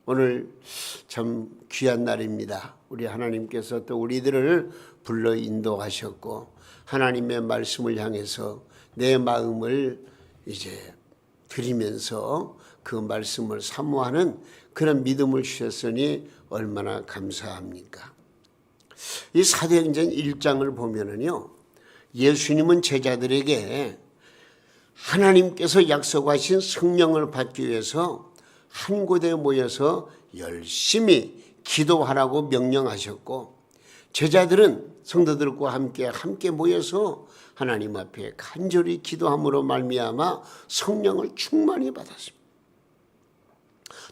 오늘 참 귀한 날입니다. 우리 하나님께서 또 우리들을 불러 인도하셨고 하나님의 말씀을 향해서 내 마음을 이제 드리면서 그 말씀을 사모하는 그런 믿음을 주셨으니 얼마나 감사합니까? 이 사도행전 1장을 보면은요, 예수님은 제자들에게 하나님께서 약속하신 성령을 받기 위해서 한 곳에 모여서 열심히 기도하라고 명령하셨고, 제자들은 성도들과 함께 모여서 하나님 앞에 간절히 기도함으로 말미암아 성령을 충만히 받았습니다.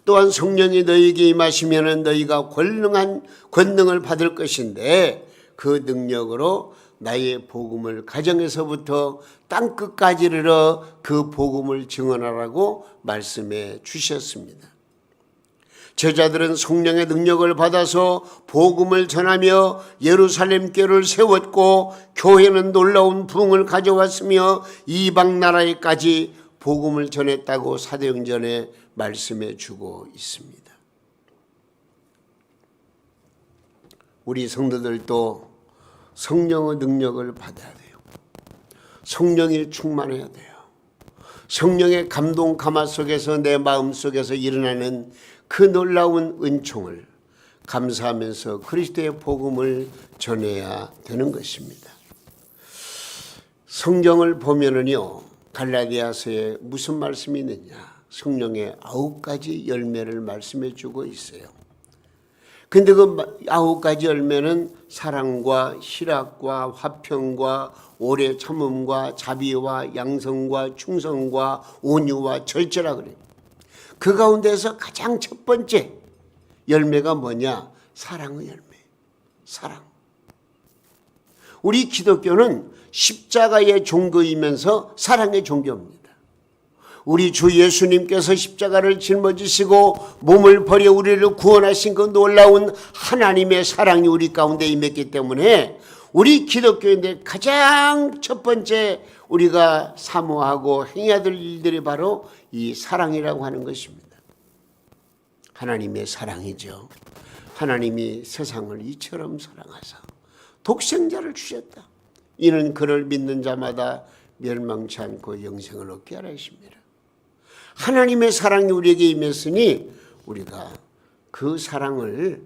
또한 성령이 너희에게 임하시면 너희가 권능을 받을 것인데 그 능력으로 나의 복음을 가정에서부터 땅끝까지 이르러 그 복음을 증언하라고 말씀해 주셨습니다. 제자들은 성령의 능력을 받아서 복음을 전하며 예루살렘 교회를 세웠고 교회는 놀라운 부흥을 가져왔으며 이방 나라에까지 복음을 전했다고 사도행전에 말씀해 주고 있습니다. 우리 성도들도 성령의 능력을 받아야 돼요. 성령이 충만해야 돼요. 성령의 감동 감화 속에서 내 마음 속에서 일어나는 그 놀라운 은총을 감사하면서 그리스도의 복음을 전해야 되는 것입니다. 성경을 보면은요, 갈라디아서에 무슨 말씀이 있느냐? 성령의 9가지 열매를 말씀해 주고 있어요. 근데 그 9가지 열매는 사랑과 희락과 화평과 오래 참음과 자비와 양성과 충성과 온유와 절제라 그래요. 그 가운데서 가장 첫 번째 열매가 뭐냐? 사랑의 열매. 사랑. 우리 기독교는 십자가의 종교이면서 사랑의 종교입니다. 우리 주 예수님께서 십자가를 짊어지시고 몸을 버려 우리를 구원하신 그 놀라운 하나님의 사랑이 우리 가운데 임했기 때문에 우리 기독교인들 가장 첫 번째 우리가 사모하고 행해야 될 일들이 바로 이 사랑이라고 하는 것입니다. 하나님의 사랑이죠. 하나님이 세상을 이처럼 사랑하사 독생자를 주셨다. 이는 그를 믿는 자마다 멸망치 않고 영생을 얻게 하라 하십니다. 하나님의 사랑이 우리에게 임했으니 우리가 그 사랑을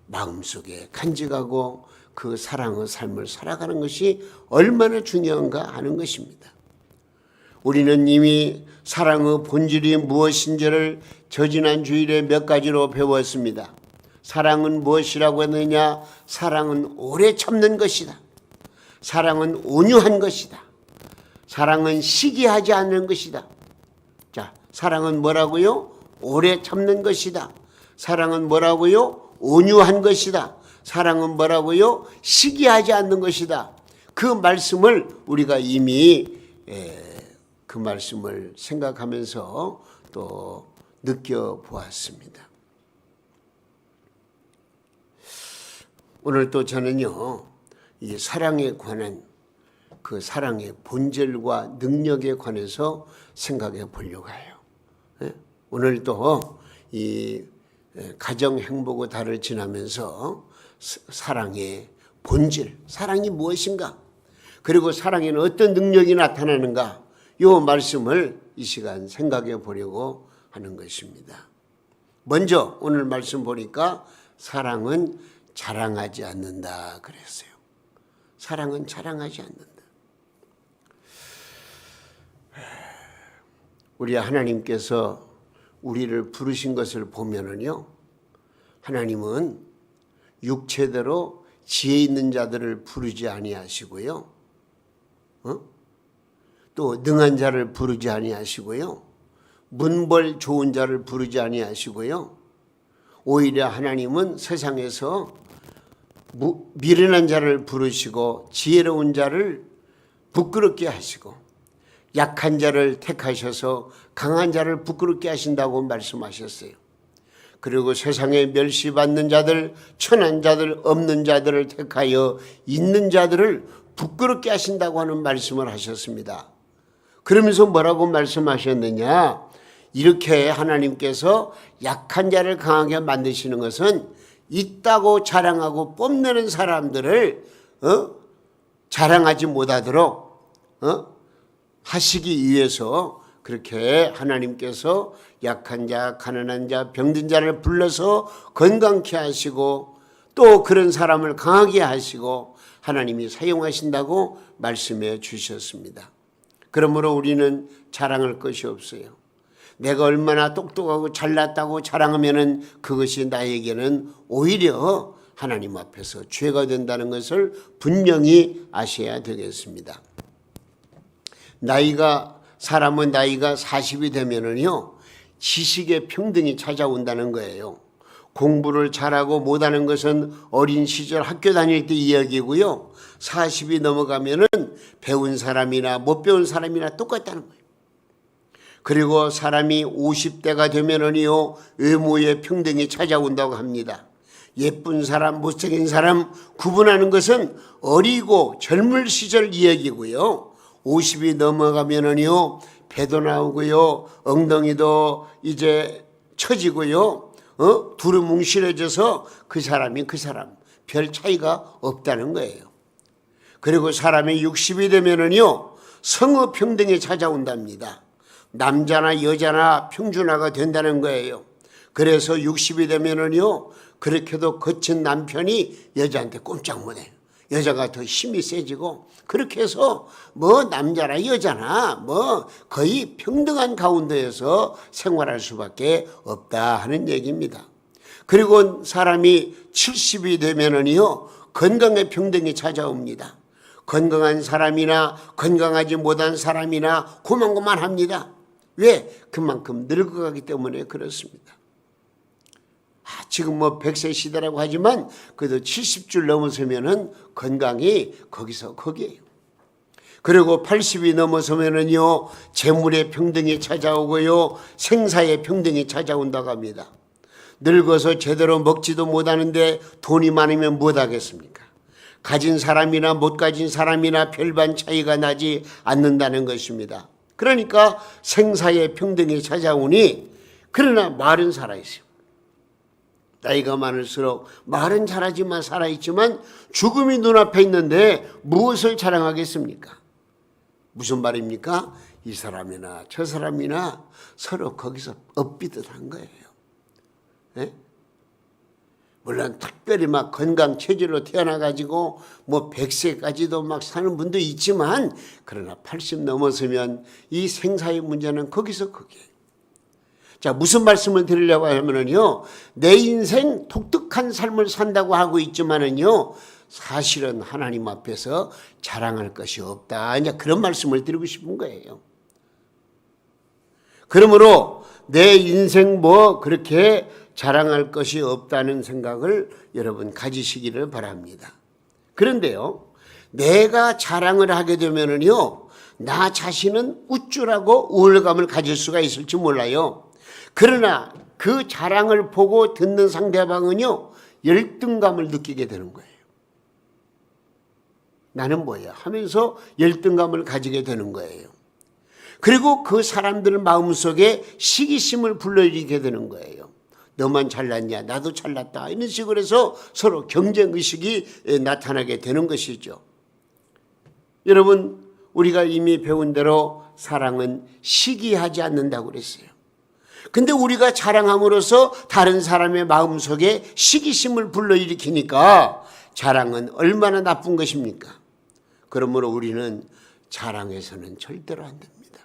마음속에 간직하고 그 사랑의 삶을 살아가는 것이 얼마나 중요한가 하는 것입니다. 우리는 이미 사랑의 본질이 무엇인지를 저지난 주일에 몇 가지로 배웠습니다. 사랑은 무엇이라고 했느냐? 사랑은 오래 참는 것이다. 사랑은 온유한 것이다. 사랑은 시기하지 않는 것이다. 자, 사랑은 뭐라고요? 오래 참는 것이다. 사랑은 뭐라고요? 온유한 것이다. 사랑은 뭐라고요? 시기하지 않는 것이다. 그 말씀을 우리가 이미 그 말씀을 생각하면서 또 느껴보았습니다. 오늘 또 저는요, 이 사랑에 관한 그 사랑의 본질과 능력에 관해서 생각해 보려고 해요. 오늘도 이 가정 행복의 달을 지나면서 사랑의 본질, 사랑이 무엇인가? 그리고 사랑에는 어떤 능력이 나타나는가? 이 말씀을 이 시간 생각해 보려고 하는 것입니다. 먼저 오늘 말씀 보니까 사랑은 자랑하지 않는다 그랬어요. 사랑은 자랑하지 않는다. 우리 하나님께서 우리를 부르신 것을 보면은요, 하나님은 육체대로 지혜 있는 자들을 부르지 아니하시고요, 또 능한 자를 부르지 아니하시고요, 문벌 좋은 자를 부르지 아니하시고요, 오히려 하나님은 세상에서 미련한 자를 부르시고 지혜로운 자를 부끄럽게 하시고 약한 자를 택하셔서 강한 자를 부끄럽게 하신다고 말씀하셨어요. 그리고 세상에 멸시받는 자들, 천한 자들, 없는 자들을 택하여 있는 자들을 부끄럽게 하신다고 하는 말씀을 하셨습니다. 그러면서 뭐라고 말씀하셨느냐? 이렇게 하나님께서 약한 자를 강하게 만드시는 것은 있다고 자랑하고 뽐내는 사람들을 자랑하지 못하도록 하시기 위해서 그렇게 하나님께서 약한 자, 가난한 자, 병든 자를 불러서 건강케 하시고 또 그런 사람을 강하게 하시고 하나님이 사용하신다고 말씀해 주셨습니다. 그러므로 우리는 자랑할 것이 없어요. 내가 얼마나 똑똑하고 잘났다고 자랑하면은 그것이 나에게는 오히려 하나님 앞에서 죄가 된다는 것을 분명히 아셔야 되겠습니다. 사람은 나이가 40이 되면은요, 지식의 평등이 찾아온다는 거예요. 공부를 잘하고 못하는 것은 어린 시절 학교 다닐 때 이야기고요. 40이 넘어가면은 배운 사람이나 못 배운 사람이나 똑같다는 거예요. 그리고 사람이 50대가 되면은요, 외모의 평등이 찾아온다고 합니다. 예쁜 사람, 못생긴 사람 구분하는 것은 어리고 젊을 시절 이야기고요. 50이 넘어가면은요, 배도 나오고요, 엉덩이도 이제 처지고요, 두루뭉실해져서 그 사람이 그 사람, 별 차이가 없다는 거예요. 그리고 사람이 60이 되면은요, 성어 평등이 찾아온답니다. 남자나 여자나 평준화가 된다는 거예요. 그래서 60이 되면은요, 그렇게도 거친 남편이 여자한테 꼼짝 못해요. 여자가 더 힘이 세지고, 그렇게 해서 남자나 여자나 거의 평등한 가운데에서 생활할 수밖에 없다 하는 얘기입니다. 그리고 사람이 70이 되면은요, 건강의 평등이 찾아옵니다. 건강한 사람이나 건강하지 못한 사람이나 고만고만합니다. 왜? 그만큼 늙어가기 때문에 그렇습니다. 지금 100세 시대라고 하지만 그래도 70줄 넘어서면은 건강이 거기서 거기에요. 그리고 80이 넘어서면은요, 재물의 평등이 찾아오고요, 생사의 평등이 찾아온다고 합니다. 늙어서 제대로 먹지도 못하는데 돈이 많으면 못 하겠습니까? 가진 사람이나 못 가진 사람이나 별반 차이가 나지 않는다는 것입니다. 그러니까 생사의 평등이 찾아오니, 그러나 말은 살아있어요. 나이가 많을수록 말은 잘하지만 살아있지만 죽음이 눈앞에 있는데 무엇을 자랑하겠습니까? 무슨 말입니까? 이 사람이나 저 사람이나 서로 거기서 엇비듯한 거예요. 네? 물론 특별히 건강 체질로 태어나가지고 100세까지도 사는 분도 있지만, 그러나 80 넘어서면 이 생사의 문제는 거기서 거기에요. 자, 무슨 말씀을 드리려고 하면은요, 내 인생 독특한 삶을 산다고 하고 있지만은요, 사실은 하나님 앞에서 자랑할 것이 없다. 이제 그런 말씀을 드리고 싶은 거예요. 그러므로 내 인생 그렇게 자랑할 것이 없다는 생각을 여러분 가지시기를 바랍니다. 그런데요, 내가 자랑을 하게 되면은요, 나 자신은 우쭐하고 우월감을 가질 수가 있을지 몰라요. 그러나 그 자랑을 보고 듣는 상대방은요, 열등감을 느끼게 되는 거예요. 나는 뭐야 하면서 열등감을 가지게 되는 거예요. 그리고 그 사람들 마음속에 시기심을 불러일으키게 되는 거예요. 너만 잘났냐, 나도 잘났다, 이런 식으로 해서 서로 경쟁의식이 나타나게 되는 것이죠. 여러분, 우리가 이미 배운 대로 사랑은 시기하지 않는다고 그랬어요. 근데 우리가 자랑함으로써 다른 사람의 마음속에 시기심을 불러일으키니까 자랑은 얼마나 나쁜 것입니까? 그러므로 우리는 자랑해서는 절대로 안 됩니다.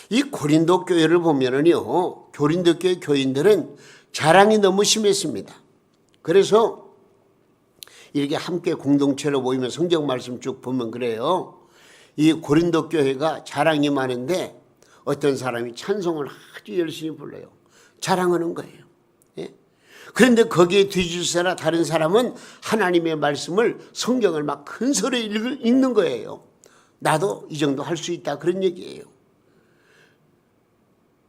이 고린도 교회를 보면은요, 고린도 교회 교인들은 자랑이 너무 심했습니다. 그래서 이렇게 함께 공동체로 모이면 성경 말씀 쭉 보면 그래요. 이 고린도 교회가 자랑이 많은데 어떤 사람이 찬송을 아주 열심히 불러요. 자랑하는 거예요. 예? 그런데 거기에 뒤줄서나 다른 사람은 하나님의 말씀을, 성경을 큰 소리에 읽는 거예요. 나도 이 정도 할 수 있다, 그런 얘기예요.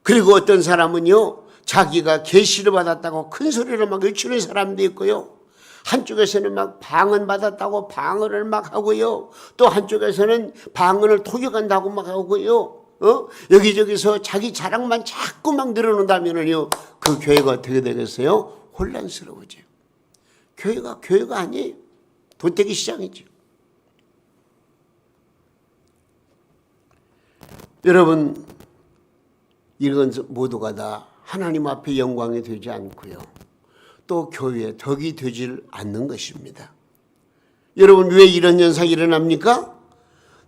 그리고 어떤 사람은요, 자기가 계시를 받았다고 큰 소리로 외치는 사람도 있고요, 한쪽에서는 방언 받았다고 방언을 하고요, 또 한쪽에서는 방언을 토격한다고 하고요, 여기저기서 자기 자랑만 자꾸 막 늘어놓는다면요, 그 교회가 어떻게 되겠어요? 혼란스러워져요. 교회가 아니에요. 도태기 시장이죠. 여러분, 이건 모두가 다 하나님 앞에 영광이 되지 않고요, 또 교회에 덕이 되질 않는 것입니다. 여러분, 왜 이런 현상이 일어납니까?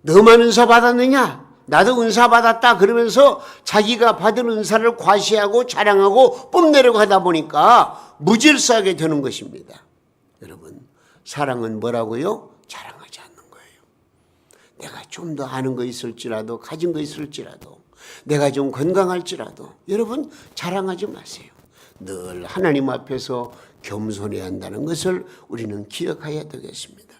너만 은사 받았느냐? 나도 은사 받았다 그러면서 자기가 받은 은사를 과시하고 자랑하고 뽐내려고 하다 보니까 무질서하게 되는 것입니다. 여러분, 사랑은 뭐라고요? 자랑하지 않는 거예요. 내가 좀 더 아는 거 있을지라도, 가진 거 있을지라도, 내가 좀 건강할지라도 여러분 자랑하지 마세요. 늘 하나님 앞에서 겸손해야 한다는 것을 우리는 기억해야 되겠습니다.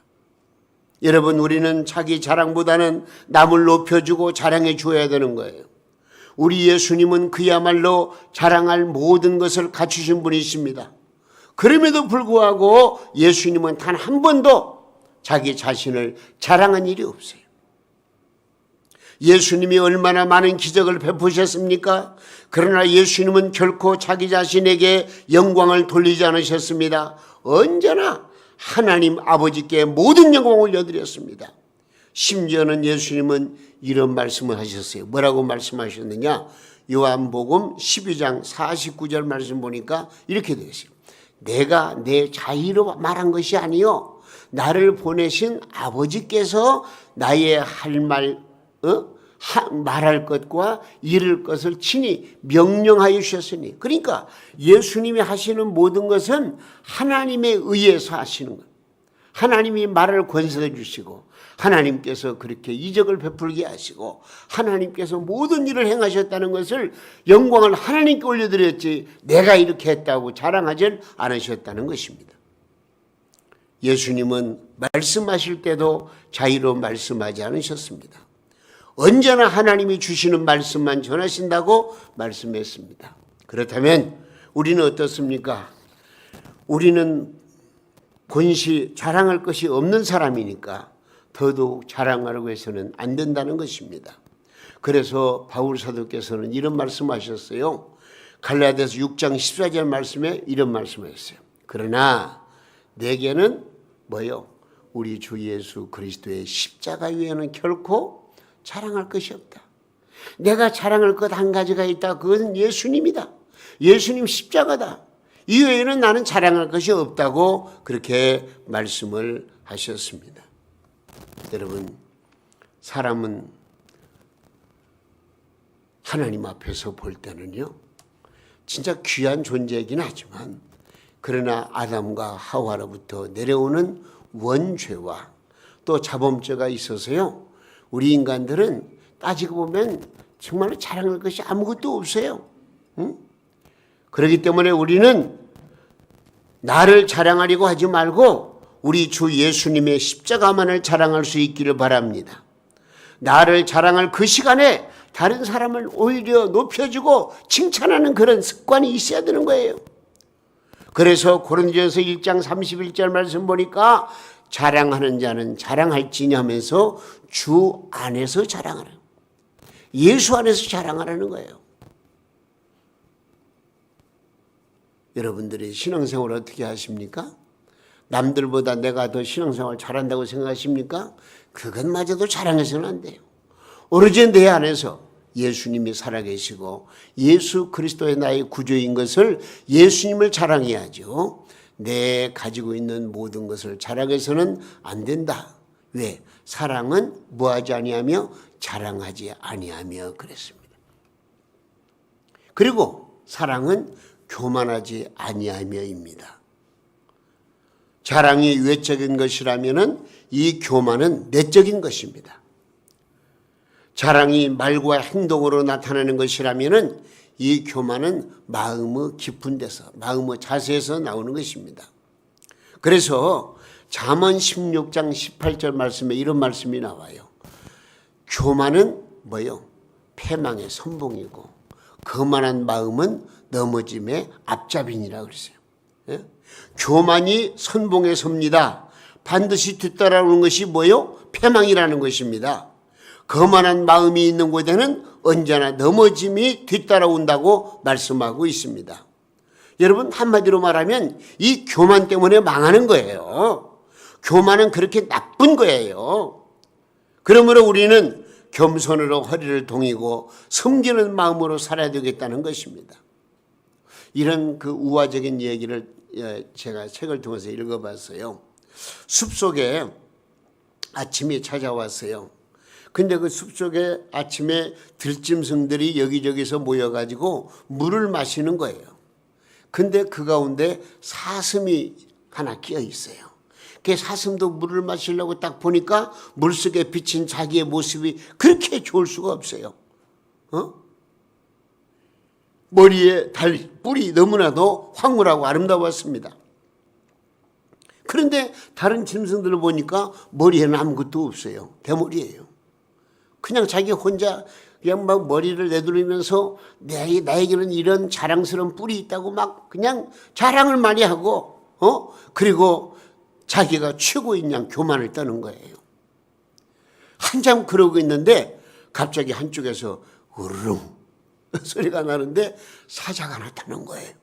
여러분, 우리는 자기 자랑보다는 남을 높여주고 자랑해 주어야 되는 거예요. 우리 예수님은 그야말로 자랑할 모든 것을 갖추신 분이십니다. 그럼에도 불구하고 예수님은 단 한 번도 자기 자신을 자랑한 일이 없어요. 예수님이 얼마나 많은 기적을 베푸셨습니까? 그러나 예수님은 결코 자기 자신에게 영광을 돌리지 않으셨습니다. 언제나 하나님 아버지께 모든 영광을 올려드렸습니다. 심지어는 예수님은 이런 말씀을 하셨어요. 뭐라고 말씀하셨느냐? 요한복음 12장 49절 말씀 보니까 이렇게 되어 있어요. 내가 내 자의로 말한 것이 아니요, 나를 보내신 아버지께서 나의 말할 것과 이룰 것을 친히 명령하여 주셨으니. 그러니까 예수님이 하시는 모든 것은 하나님에 의해서 하시는 것. 하나님이 말을 권세해 주시고, 하나님께서 그렇게 이적을 베풀게 하시고, 하나님께서 모든 일을 행하셨다는 것을 영광을 하나님께 올려드렸지 내가 이렇게 했다고 자랑하지 않으셨다는 것입니다. 예수님은 말씀하실 때도 자의로 말씀하지 않으셨습니다. 언제나 하나님이 주시는 말씀만 전하신다고 말씀했습니다. 그렇다면 우리는 어떻습니까? 우리는 권시 자랑할 것이 없는 사람이니까 더더욱 자랑하려고 해서는 안 된다는 것입니다. 그래서 바울 사도께서는 이런 말씀하셨어요. 갈라디아서 6장 14절 말씀에 이런 말씀하셨어요. 그러나 내게는 뭐요? 우리 주 예수 그리스도의 십자가 위에는 결코 자랑할 것이 없다. 내가 자랑할 것 한 가지가 있다. 그것은 예수님이다. 예수님 십자가다. 이외에는 나는 자랑할 것이 없다고 그렇게 말씀을 하셨습니다. 여러분, 사람은 하나님 앞에서 볼 때는요, 진짜 귀한 존재이긴 하지만, 그러나 아담과 하와로부터 내려오는 원죄와 또 자범죄가 있어서요, 우리 인간들은 따지고 보면 정말로 자랑할 것이 아무것도 없어요. 응? 그렇기 때문에 우리는 나를 자랑하려고 하지 말고 우리 주 예수님의 십자가만을 자랑할 수 있기를 바랍니다. 나를 자랑할 그 시간에 다른 사람을 오히려 높여주고 칭찬하는 그런 습관이 있어야 되는 거예요. 그래서 고린도전서 1장 31절 말씀 보니까 자랑하는 자는 자랑할지니 하면서 주 안에서 자랑하라. 예수 안에서 자랑하라는 거예요. 여러분들이 신앙생활을 어떻게 하십니까? 남들보다 내가 더 신앙생활 잘한다고 생각하십니까? 그것마저도 자랑해서는 안 돼요. 오로지 내 안에서 예수님이 살아계시고 예수 그리스도의 나의 구주인 것을 예수님을 자랑해야죠. 내 가지고 있는 모든 것을 자랑해서는 안 된다. 왜? 사랑은 뭐하지 아니하며 자랑하지 아니하며 그랬습니다. 그리고 사랑은 교만하지 아니하며입니다. 자랑이 외적인 것이라면 이 교만은 내적인 것입니다. 자랑이 말과 행동으로 나타나는 것이라면 이 교만은 마음의 깊은 데서, 마음의 자세에서 나오는 것입니다. 그래서 잠언 16장 18절 말씀에 이런 말씀이 나와요. 교만은 뭐요? 패망의 선봉이고 거만한 마음은 넘어짐의 앞잡이니라 그랬어요. 예? 교만이 선봉에 섭니다. 반드시 뒤따라오는 것이 뭐요? 패망이라는 것입니다. 거만한 마음이 있는 곳에는 언제나 넘어짐이 뒤따라온다고 말씀하고 있습니다. 여러분, 한마디로 말하면 이 교만 때문에 망하는 거예요. 교만은 그렇게 나쁜 거예요. 그러므로 우리는 겸손으로 허리를 동이고 섬기는 마음으로 살아야 되겠다는 것입니다. 이런 그 우화적인 얘기를 제가 책을 통해서 읽어봤어요. 숲속에 아침이 찾아왔어요. 근데 그 숲속에 아침에 들짐승들이 여기저기서 모여가지고 물을 마시는 거예요. 근데 그 가운데 사슴이 하나 끼어 있어요. 그 사슴도 물을 마시려고 딱 보니까 물속에 비친 자기의 모습이 그렇게 좋을 수가 없어요. 머리에 달린 뿔이 너무나도 황홀하고 아름다웠습니다. 그런데 다른 짐승들을 보니까 머리에는 아무것도 없어요. 대머리예요. 그냥 자기 혼자 그냥 막 머리를 내두르면서 나에게는 이런 자랑스러운 뿔이 있다고 막 그냥 자랑을 많이 하고 그리고 자기가 최고인 양 교만을 떠는 거예요. 한참 그러고 있는데 갑자기 한쪽에서 으르릉 소리가 나는데 사자가 나타난 거예요.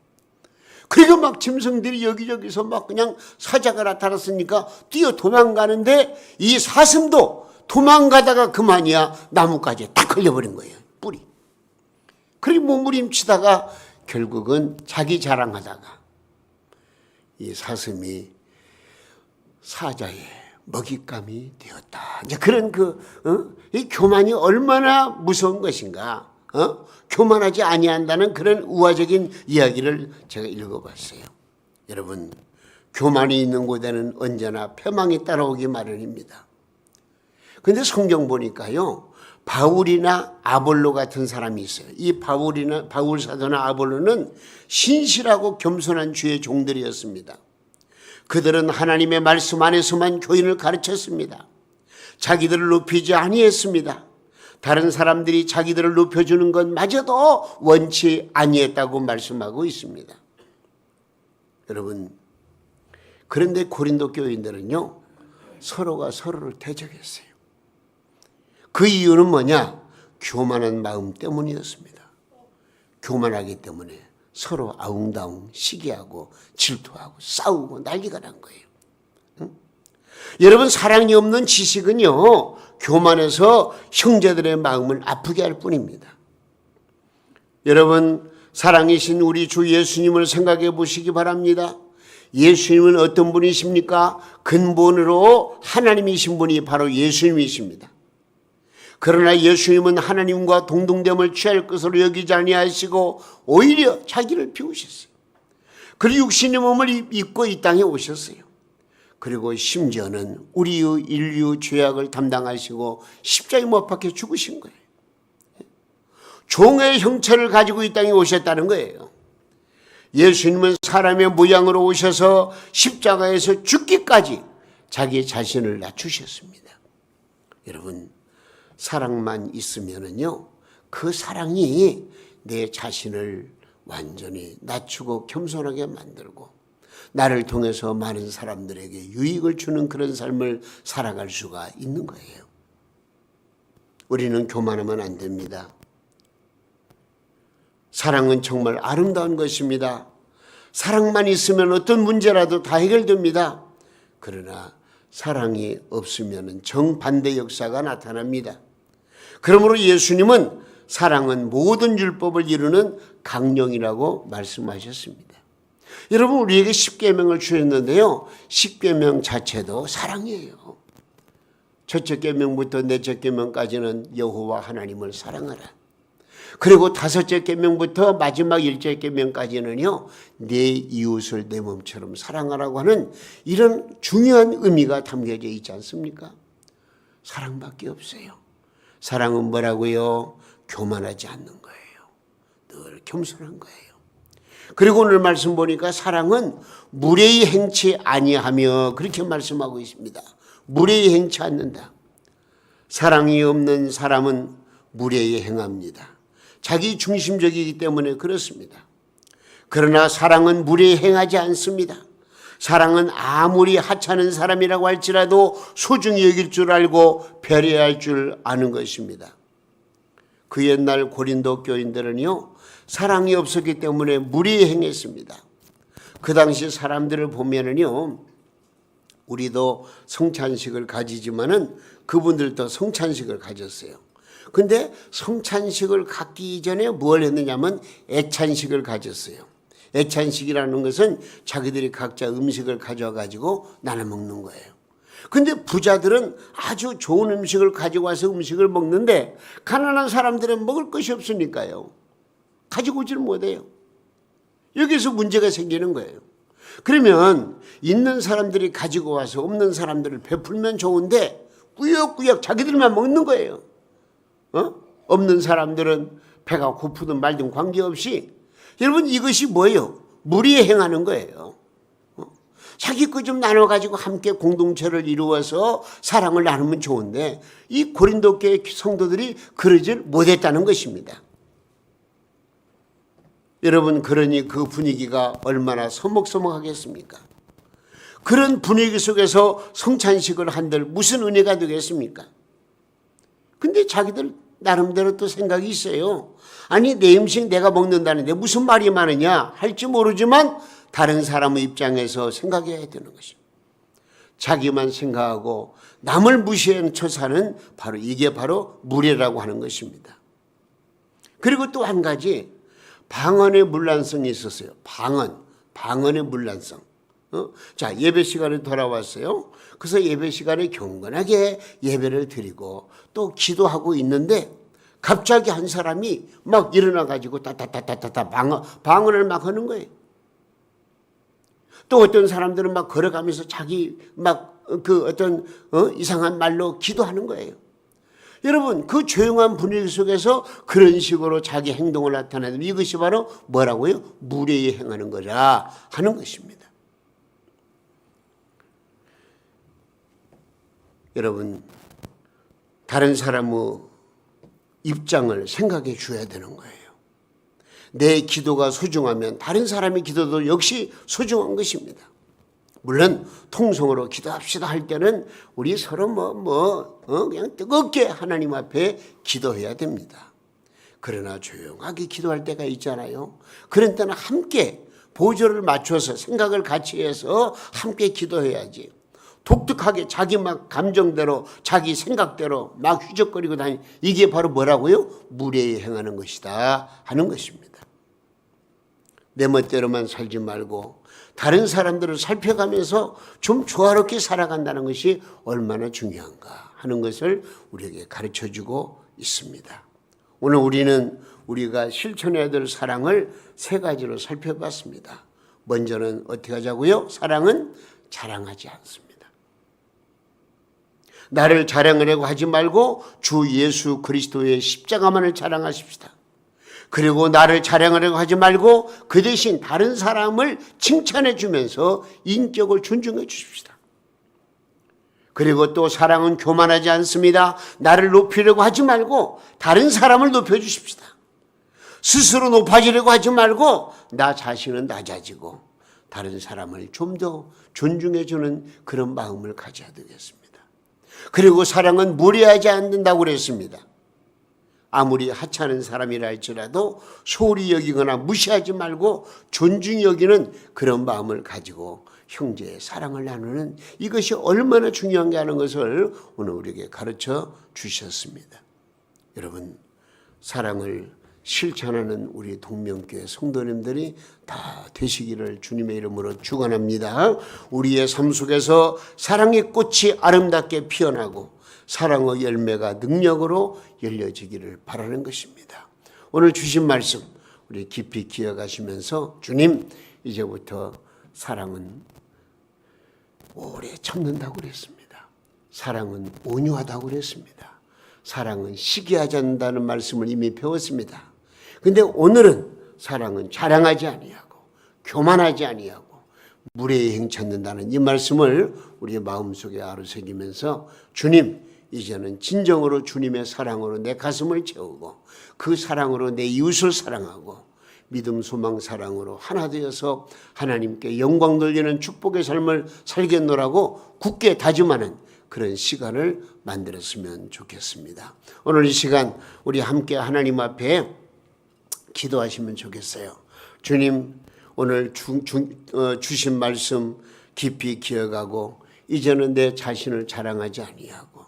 그리고 막 짐승들이 여기저기서 막 그냥 사자가 나타났으니까 뛰어 도망가는데 이 사슴도 도망가다가 그만이야 나뭇가지에 딱 걸려버린 거예요. 뿔이. 그리고 몸부림치다가 결국은 자기 자랑하다가 이 사슴이 사자의 먹잇감이 되었다. 이제 그런 이 교만이 얼마나 무서운 것인가. 교만하지 아니한다는 그런 우화적인 이야기를 제가 읽어봤어요. 여러분, 교만이 있는 곳에는 언제나 패망이 따라오기 마련입니다. 그런데 성경 보니까요, 바울이나 아볼로 같은 사람이 있어요. 이 바울 사도나 아볼로는 신실하고 겸손한 주의 종들이었습니다. 그들은 하나님의 말씀 안에서만 교인을 가르쳤습니다. 자기들을 높이지 아니했습니다. 다른 사람들이 자기들을 높여주는 것마저도 원치 아니했다고 말씀하고 있습니다. 여러분, 그런데 고린도 교인들은요, 서로가 서로를 대적했어요. 그 이유는 뭐냐? 교만한 마음 때문이었습니다. 교만하기 때문에 서로 아웅다웅 시기하고 질투하고 싸우고 난리가 난 거예요. 여러분, 사랑이 없는 지식은요, 교만해서 형제들의 마음을 아프게 할 뿐입니다. 여러분, 사랑이신 우리 주 예수님을 생각해 보시기 바랍니다. 예수님은 어떤 분이십니까? 근본으로 하나님이신 분이 바로 예수님이십니다. 그러나 예수님은 하나님과 동등됨을 취할 것으로 여기지 아니하시고 오히려 자기를 비우셨어요. 그리고 육신의 몸을 입고 이 땅에 오셨어요. 그리고 심지어는 우리의 인류 죄악을 담당하시고 십자가에 못 박혀 죽으신 거예요. 종의 형체를 가지고 이 땅에 오셨다는 거예요. 예수님은 사람의 모양으로 오셔서 십자가에서 죽기까지 자기 자신을 낮추셨습니다. 여러분, 사랑만 있으면은요, 그 사랑이 내 자신을 완전히 낮추고 겸손하게 만들고 나를 통해서 많은 사람들에게 유익을 주는 그런 삶을 살아갈 수가 있는 거예요. 우리는 교만하면 안 됩니다. 사랑은 정말 아름다운 것입니다. 사랑만 있으면 어떤 문제라도 다 해결됩니다. 그러나 사랑이 없으면 정반대 역사가 나타납니다. 그러므로 예수님은 사랑은 모든 율법을 이루는 강령이라고 말씀하셨습니다. 여러분, 우리에게 십계명을 주셨는데요, 십계명 자체도 사랑이에요. 첫째 계명부터 넷째 계명까지는 여호와 하나님을 사랑하라. 그리고 다섯째 계명부터 마지막 일째 계명까지는요, 내 이웃을 내 몸처럼 사랑하라고 하는 이런 중요한 의미가 담겨져 있지 않습니까? 사랑밖에 없어요. 사랑은 뭐라고요? 교만하지 않는 거예요. 늘 겸손한 거예요. 그리고 오늘 말씀 보니까 사랑은 무례히 행치 아니하며 그렇게 말씀하고 있습니다. 무례히 행치 않는다. 사랑이 없는 사람은 무례히 행합니다. 자기 중심적이기 때문에 그렇습니다. 그러나 사랑은 무례히 행하지 않습니다. 사랑은 아무리 하찮은 사람이라고 할지라도 소중히 여길 줄 알고 배려할 줄 아는 것입니다. 그 옛날 고린도 교인들은요, 사랑이 없었기 때문에 무리에 행했습니다. 그 당시 사람들을 보면은요, 우리도 성찬식을 가지지만은 그분들도 성찬식을 가졌어요. 근데 성찬식을 갖기 전에 뭘 했느냐면 애찬식을 가졌어요. 애찬식이라는 것은 자기들이 각자 음식을 가져와 가지고 나눠 먹는 거예요. 근데 부자들은 아주 좋은 음식을 가지고 와서 음식을 먹는데 가난한 사람들은 먹을 것이 없으니까요, 가지고 오지를 못해요. 여기서 문제가 생기는 거예요. 그러면 있는 사람들이 가지고 와서 없는 사람들을 베풀면 좋은데 꾸역꾸역 자기들만 먹는 거예요. 없는 사람들은 배가 고프든 말든 관계없이, 여러분 이것이 뭐예요? 무리에 행하는 거예요. 자기 거 좀 나눠가지고 함께 공동체를 이루어서 사랑을 나누면 좋은데 이 고린도 교회 성도들이 그러질 못했다는 것입니다. 여러분, 그러니 그 분위기가 얼마나 서먹서먹하겠습니까? 그런 분위기 속에서 성찬식을 한들 무슨 은혜가 되겠습니까? 근데 자기들 나름대로 또 생각이 있어요. 아니, 내 음식 내가 먹는다는데 무슨 말이 많으냐 할지 모르지만 다른 사람의 입장에서 생각해야 되는 것입니다. 자기만 생각하고 남을 무시하는 처사는 이게 바로 무례라고 하는 것입니다. 그리고 또 한 가지, 방언의 문란성이 있었어요. 방언의 문란성. 자, 예배 시간에 돌아왔어요. 그래서 예배 시간에 경건하게 예배를 드리고 또 기도하고 있는데 갑자기 한 사람이 막 일어나가지고 따따따따따 방언을 막 하는 거예요. 또 어떤 사람들은 막 걸어가면서 자기 막 그 어떤 이상한 말로 기도하는 거예요. 여러분, 그 조용한 분위기 속에서 그런 식으로 자기 행동을 나타내는 이것이 바로 뭐라고요? 무례히 행하는 거라 하는 것입니다. 여러분, 다른 사람의 입장을 생각해 줘야 되는 거예요. 내 기도가 소중하면 다른 사람의 기도도 역시 소중한 것입니다. 물론 통성으로 기도합시다 할 때는 우리 서로 그냥 뜨겁게 하나님 앞에 기도해야 됩니다. 그러나 조용하게 기도할 때가 있잖아요. 그런 때는 함께 보조를 맞춰서 생각을 같이 해서 함께 기도해야지. 독특하게 자기 막 감정대로 자기 생각대로 막 휘적거리고 다니는, 이게 바로 뭐라고요? 무례히 행하는 것이다 하는 것입니다. 내 멋대로만 살지 말고 다른 사람들을 살펴가면서 좀 조화롭게 살아간다는 것이 얼마나 중요한가 하는 것을 우리에게 가르쳐주고 있습니다. 오늘 우리가 실천해야 될 사랑을 세 가지로 살펴봤습니다. 먼저는 어떻게 하자고요? 사랑은 자랑하지 않습니다. 나를 자랑하려고 하지 말고 주 예수 그리스도의 십자가만을 자랑하십시다. 그리고 나를 자랑하려고 하지 말고 그 대신 다른 사람을 칭찬해 주면서 인격을 존중해 주십시다. 그리고 또 사랑은 교만하지 않습니다. 나를 높이려고 하지 말고 다른 사람을 높여주십시다. 스스로 높아지려고 하지 말고 나 자신은 낮아지고 다른 사람을 좀 더 존중해 주는 그런 마음을 가져야 되겠습니다. 그리고 사랑은 무례하지 않는다고 그랬습니다. 아무리 하찮은 사람이라 할지라도 소홀히 여기거나 무시하지 말고 존중히 여기는 그런 마음을 가지고 형제의 사랑을 나누는, 이것이 얼마나 중요한가 하는 것을 오늘 우리에게 가르쳐 주셨습니다. 여러분, 사랑을 실천하는 우리 동명교회 성도님들이 다 되시기를 주님의 이름으로 축원합니다. 우리의 삶 속에서 사랑의 꽃이 아름답게 피어나고 사랑의 열매가 능력으로 열려지기를 바라는 것입니다. 오늘 주신 말씀 우리 깊이 기억하시면서, 주님, 이제부터 사랑은 오래 참는다고 그랬습니다. 사랑은 온유하다고 그랬습니다. 사랑은 시기하지 않는다는 말씀을 이미 배웠습니다. 근데 오늘은 사랑은 자랑하지 아니하고 교만하지 아니하고 무례히 행찮는다는 이 말씀을 우리의 마음속에 아로새기면서, 주님, 이제는 진정으로 주님의 사랑으로 내 가슴을 채우고 그 사랑으로 내 이웃을 사랑하고 믿음, 소망, 사랑으로 하나 되어서 하나님께 영광 돌리는 축복의 삶을 살겠노라고 굳게 다짐하는 그런 시간을 만들었으면 좋겠습니다. 오늘 이 시간 우리 함께 하나님 앞에 기도하시면 좋겠어요. 주님, 오늘 주신 말씀 깊이 기억하고 이제는 내 자신을 자랑하지 아니하고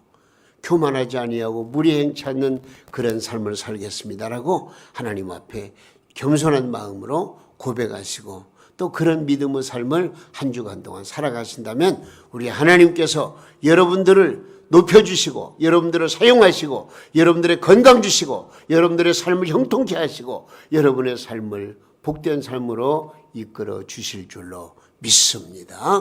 교만하지 아니하고 무리행치 않는 그런 삶을 살겠습니다라고 하나님 앞에 겸손한 마음으로 고백하시고 또 그런 믿음의 삶을 한 주간 동안 살아가신다면 우리 하나님께서 여러분들을 높여주시고 여러분들을 사용하시고 여러분들의 건강 주시고 여러분들의 삶을 형통케 하시고 여러분의 삶을 복된 삶으로 이끌어 주실 줄로 믿습니다.